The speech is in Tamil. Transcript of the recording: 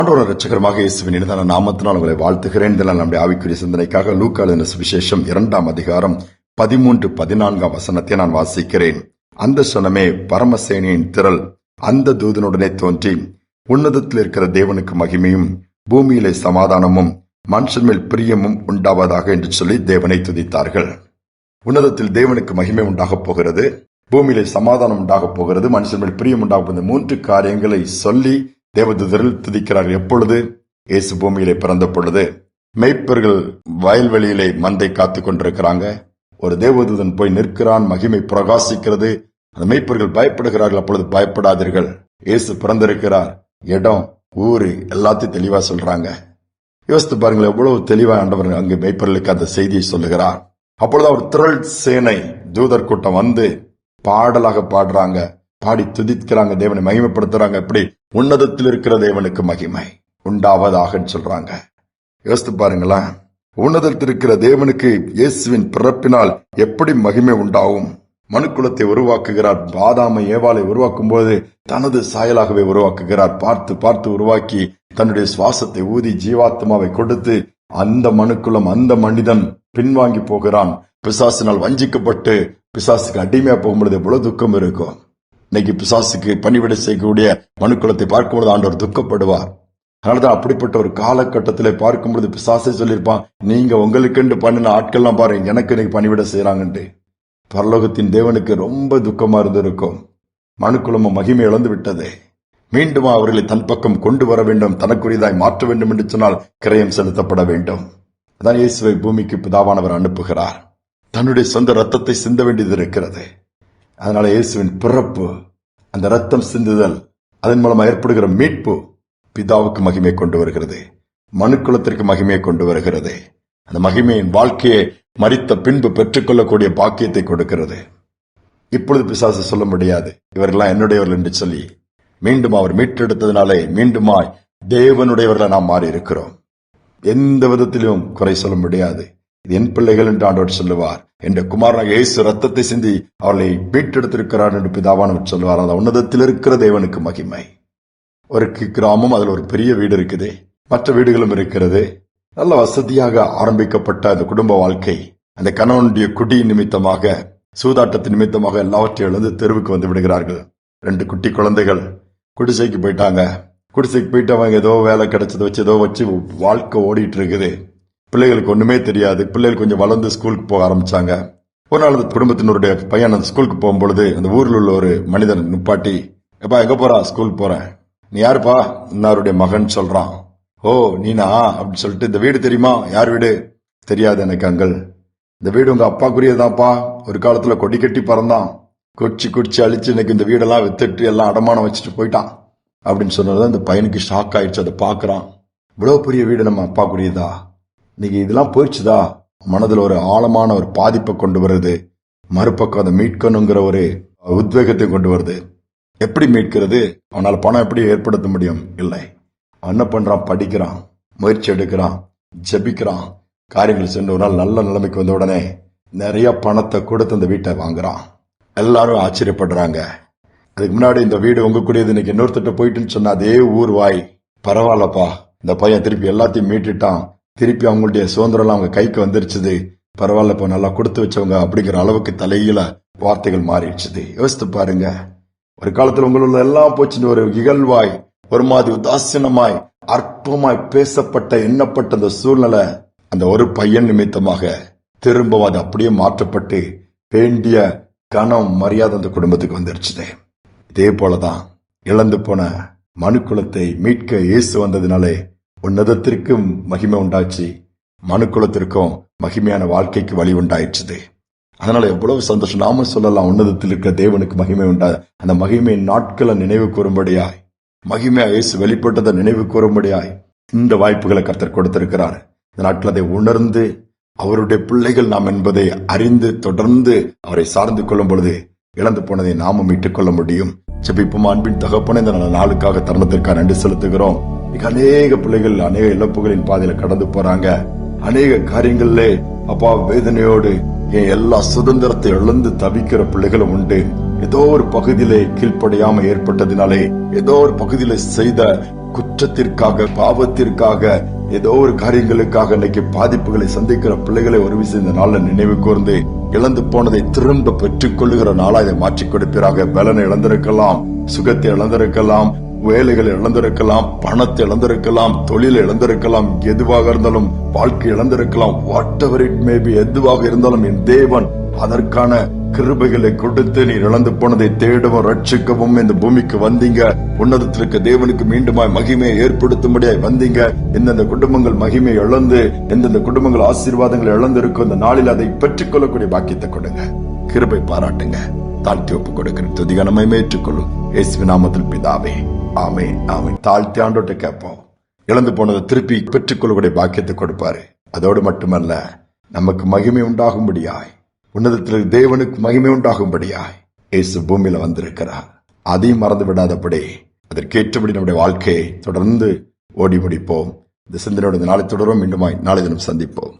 ஆண்டவரும் இரட்சகருமாக இயேசுவின் இனிதான நாமத்தினால் உங்களை வாழ்த்துகிறேன். இதனால் நம்முடைய ஆவிக்குரிய சிந்தனைக்காக லூக்கா எழுதின சுவிசேஷம் 2ஆம் அதிகாரம் 13-14 வசனத்தை நான் வாசிக்கிறேன். அந்த சனமே பரமசேனையின் திரள் அந்த தூதனுடனே தோன்றி, உன்னதத்தில் இருக்கிற தேவனுக்கு மகிமையும் பூமியிலே சமாதானமும் மனுஷன் மேல் பிரியமும் உண்டாவதாக என்று சொல்லி தேவனை துதித்தார்கள். உன்னதத்தில் தேவனுக்கு மகிமை உண்டாகப் போகிறது, பூமியிலே சமாதானம் உண்டாகப் போகிறது, மனுஷன் மேல் பிரியம் உண்டாக போகிறது. 3 காரியங்களை சொல்லி தேவதூதர்கள் துதிக்கிறார்கள். எப்பொழுது? இயேசு பூமியிலே பிறந்த பொழுது. மெய்ப்பர்கள் வயல்வெளியிலே மந்தை காத்துக் கொண்டிருக்கிறாங்க. ஒரு தேவதூதன் போய் நிற்கிறான், மகிமை பிரகாசிக்கிறது. அந்த மெய்ப்பர்கள் பயப்படுகிறார்கள். அப்பொழுது பயப்படாதீர்கள், இயேசு பிறந்திருக்கிறார், இடம் ஊரு எல்லாத்தையும் தெளிவா சொல்றாங்க. யோசித்து பாருங்கள், எவ்வளவு தெளிவா ஆண்டவர் அங்கு மெய்ப்பர்களுக்கு அந்த செய்தியை சொல்லுகிறார். அப்பொழுது அவர் திரள் சேனை தூதர் கூட்டம் வந்து பாடலாக பாடுறாங்க, பாடி துதிக்கிறாங்க, தேவனை மகிமைப்படுத்துறாங்க. எப்படி? உன்னதத்தில் இருக்கிற தேவனுக்கு மகிமை உண்டாவதாக சொல்றாங்க. யோசித்து பாருங்களா, உன்னதத்தில் இருக்கிற தேவனுக்கு இயேசுவின் பிறப்பினால் எப்படி மகிமை உண்டாகும்? மனுக்குலத்தை உருவாக்குகிறார். ஆதாமை ஏவாளை உருவாக்கும் போது தனது சாயலாகவே உருவாக்குகிறார். பார்த்து பார்த்து உருவாக்கி தன்னுடைய சுவாசத்தை ஊதி ஜீவாத்மாவை கொடுத்து அந்த மனுக்குலம், அந்த மனிதன் பின்வாங்கி போகிறான். பிசாசினால் வஞ்சிக்கப்பட்டு பிசாசுக்கு அடிமையா போகும்பொழுது எவ்வளவு துக்கம் இருக்கும். இன்னைக்கு பிசாசுக்கு பணிவிடை செய்யக்கூடிய மனுக்குலத்தை பார்க்கும்போது ஆண்டவர் துக்கப்படுவார். அதனாலதான் அப்படிப்பட்ட ஒரு காலகட்டத்திலே பார்க்கும்போது பிசாசை சொல்லியிருப்பான், நீங்க உங்களுக்குன்னு பண்ணின ஆட்கள்லாம் பாருங்க, எனக்கு இன்னைக்கு பணிவிடை செய்யறாங்கன்ட்டு. பரலோகத்தின் தேவனுக்கு ரொம்ப துக்கமா இருந்திருக்கும். மனுக்குலமும் மகிமை இழந்து விட்டது. மீண்டும் அவர்களை தன் பக்கம் கொண்டு வர வேண்டும், தனக்குரியதாய் மாற்ற வேண்டும் என்று சொன்னால் கிரயம் செலுத்தப்பட வேண்டும். அதான் இயேசுவை பூமிக்கு பிதாவானவர் அனுப்புகிறார். தன்னுடைய சொந்த ரத்தத்தை சிந்த வேண்டியது இருக்கிறது. அதனால இயேசுவின் பிறப்பு, அந்த ரத்தம் சிந்துதல், அதன் மூலமா ஏற்படுகிற மீட்பு பிதாவுக்கு மகிமை கொண்டு வருகிறது, மனுக்குலத்திற்கு மகிமையை கொண்டு வருகிறது. அந்த மகிமையின் வாழ்க்கையை மரித்த பின்பு பெற்றுக்கொள்ளக்கூடிய பாக்கியத்தை கொடுக்கிறது. இப்பொழுது பிசாசு சொல்ல முடியாது, இவர்கள்லாம் என்னுடையவர்கள் என்று சொல்லி. மீண்டும் அவர் மீட்டெடுத்ததினாலே மீண்டுமாய் தேவனுடையவர்களை நாம் மாறி இருக்கிறோம். எந்த விதத்திலும் குறை சொல்ல முடியாது. இது என் பிள்ளைகள் என்று ஆண்டவர் சொல்லுவார். என்ற குமாரனாக இயேசு ரத்தத்தை சிந்தி அவர்களை மீட்டெடுத்திருக்கிறார் என்று பிதாவானவர் சொல்லுவார். அந்த உன்னதத்தில் இருக்கிற தேவனுக்கு மகிமை. ஒரு கிராமம், அதில் ஒரு பெரிய வீடு இருக்குது, மற்ற வீடுகளும் இருக்கிறது. நல்ல வசதியாக ஆரம்பிக்கப்பட்ட அந்த குடும்ப வாழ்க்கை, அந்த கணவனுடைய குடி நிமித்தமாக, சூதாட்டத்தின் நிமித்தமாக எல்லாவற்றையும் இழந்து தெருவுக்கு வந்து விடுகிறார்கள். 2 குட்டி குழந்தைகள் குடிசைக்கு போயிட்டாங்க. குடிசைக்கு போயிட்டு அவங்க ஏதோ வேலை கிடைச்சதை வச்சு ஏதோ வச்சு வாழ்க்கை ஓடிட்டு இருக்குது. பிள்ளைகளுக்கு ஒண்ணுமே தெரியாது. பிள்ளைகள் கொஞ்சம் வளர்ந்து ஸ்கூலுக்கு போக ஆரம்பிச்சாங்க. ஒரு நாள் அந்த குடும்பத்தினுடைய பையன் அந்த ஸ்கூலுக்கு போகும்பொழுது அந்த ஊரில் உள்ள ஒரு மனிதன் நிப்பாட்டி, எப்பா எங்க போறா? ஸ்கூல் போறேன். நீ யாருப்பா? இன்னாருடைய மகன் சொல்றான். ஓ நீனா அப்படின்னு சொல்லிட்டு, இந்த வீடு தெரியுமா? யார் வீடு? தெரியாது எனக்கு அங்கிள். இந்த வீடு உங்க அப்பாக்குரியதாப்பா. ஒரு காலத்துல கொடி கட்டி பறந்தான், குடிச்சு அழிச்சு இன்னைக்கு இந்த வீடெல்லாம் வித்துட்டு எல்லாம் அடமானம் வச்சுட்டு போயிட்டான் அப்படின்னு சொன்னது இந்த பையனுக்கு ஷாக் ஆயிடுச்சு. அதை பாக்குறான், இவ்வளவு பெரிய வீடு நம்ம அப்பாக்குரியதா, இன்னைக்கு இதெல்லாம் போயிடுச்சுதா. மனதில் ஒரு ஆழமான ஒரு பாதிப்பை கொண்டு வருது. மறுபக்கம் அதை மீட்கணுங்கிற ஒரு உத்வேகத்தை கொண்டு வருது. எப்படி மீட்கிறது? அவனால பணம் எப்படி ஏற்படுத்த முடியும்? இல்லை. அவன் என்ன பண்றான்? படிக்கிறான், முயற்சி எடுக்கிறான், ஜெபிக்கிறான், காரியங்கள் சென்று ஒரு நாள் நல்ல நிலைமைக்கு வந்த உடனே நிறைய பணத்தை கொடுத்து அந்த வீட்டை வாங்குறான். எல்லாரும் ஆச்சரியப்படுறாங்க. அதுக்கு முன்னாடி இந்த வீடு உங்க கூடியது, இன்னைக்கு இன்னொருத்திட்ட போயிட்டுன்னு சொன்ன அதே ஊர் வாய், பரவாயில்லப்பா இந்த பையன் திருப்பி எல்லாத்தையும் மீட்டுட்டான், திருப்பி அவங்களுடைய சுதந்திரம் அவங்க கைக்கு வந்துருச்சுது, பரவாயில்ல இப்ப நல்லா கொடுத்து வச்சவங்க அப்படிங்கிற அளவுக்கு தலையில வார்த்தைகள் மாறிடுச்சுது. யோசித்து பாருங்க, ஒரு காலத்துல உங்களுள்ள எல்லாம் போச்சுன்னு ஒரு இகழ்வாய், ஒரு மாதிரி உதாசீனமாய், அற்பமாய் பேசப்பட்ட எண்ணப்பட்ட அந்த சூழ்நிலை அந்த ஒரு பையன் நிமித்தமாக திரும்ப அது அப்படியே மாற்றப்பட்டு வேண்டிய கனம் மரியாதை அந்த குடும்பத்துக்கு வந்துருச்சுது. இதே போலதான் இழந்து போன மனுக்குலத்தை மீட்க இயேசு வந்ததினாலே உன்னதத்திற்கும் மகிமை உண்டாச்சு, மனுக்குலத்திற்கும் மகிமையான வாழ்க்கைக்கு வழி உண்டாயிடுச்சு. அதனால எவ்வளவு சந்தோஷம். நாம சொல்லலாம், உன்னதத்தில் இருக்கிற தேவனுக்கு மகிமை உண்டா. அந்த மகிமையின் நாட்களை நினைவு கூறும்படியாய், மகிமையா இயேசு வெளிப்பட்டதை நினைவு கூறும்படியாய் இந்த வாய்ப்புகளை கர்த்தர் கொடுத்திருக்கிறார். இந்த நாட்கள் அதை உணர்ந்து அவருடைய பிள்ளைகள் நாம் என்பதை அறிந்து தொடர்ந்து அவரை சார்ந்து கொள்ளும் பொழுது இழந்து போனதை நாமும் மீட்டுக் கொள்ள முடியும். ஜெபிப்போம். அன்பின் தகப்பனே, இந்த நாளுக்காக தருணத்திற்காக நன்றி செலுத்துகிறோம். அநேக பிள்ளைகள் அநேக இழப்புகளின் பாதையில கடந்து போறாங்க. அநேக காரியங்களிலே அப்பா வேதனையோடு என் எல்லா சுதந்திரத்தை இழந்து தவிக்கிற பிள்ளைகளும் உண்டு. ஏதோ ஒரு பகுதியிலே கீழ்ப்படியாம ஏற்பட்டதினாலே, ஏதோ ஒரு பகுதியில செய்த குற்றத்திற்காக, பாவத்திற்காக, ஏதோ ஒரு காரியங்களுக்காக இன்னைக்கு பாதிப்புகளை சந்திக்கிற பிள்ளைகளை ஒரு விஷயம் இந்த நாள்ல நினைவு கூர்ந்து இழந்து போனதை திரும்ப பெற்றுக் கொள்ளுகிற நாளா இதை மாற்றிக் கொடுப்பீராக. பலனை இழந்திருக்கலாம், சுகத்தை இழந்திருக்கலாம், வேலைகளை இழந்திருக்கலாம், பணத்தை இழந்திருக்கலாம், தொழிலை இழந்திருக்கலாம், எதுவாக இருந்தாலும் வாழ்க்கை இழந்திருக்கலாம். Whatever it may be, எதுவாக இருந்தாலும் என் தேவன் அதற்கான கிருபைகளை கொடுத்து நீர் இழந்து போனதை தேடவும் ரட்சிக்கவும் இந்த பூமிக்கு வந்தீங்க. உன்னதத்திற்கு தேவனுக்கு மீண்டுமாய் மகிமையை ஏற்படுத்தும்படியாய் வந்தீங்க. எந்தெந்த குடும்பங்கள் மகிமை இழந்து, எந்தெந்த குடும்பங்கள் ஆசீர்வாதங்களை இழந்து இருக்கும் இந்த நாளில் அதை பெற்றுக் கொள்ளக்கூடிய பாக்கியத்தை கொடுங்க. கிருபை பாராட்டுங்க. தாழ்த்தி ஒப்புக் கொடுக்கிறேன். துதிகனமை ஏற்றுக்கொள்ளும் இயேசுவின் நாமத்தில் பிதாவே, ஆமென், ஆமென். தாழ்த்தி ஆண்டோட்ட கேட்போம். இழந்து போனதை திருப்பி பெற்றுக் கொள்ளக்கூடிய பாக்கியத்தை கொடுப்பாரு. அதோடு மட்டுமல்ல, நமக்கு மகிமை உண்டாகும்படியாய், உன்னதத்தில் தேவனுக்கு மகிமை உண்டாகும்படியாய் இயேசு பூமியில வந்திருக்கிறார். அதையும் மறந்து விடாதபடி அதற்கேற்றபடி நம்முடைய வாழ்க்கையை தொடர்ந்து ஓடி முடிப்போம். இந்த சிந்தனையோட நாளை தொடரும். மீண்டுமாய் நாளை தினம் சந்திப்போம்.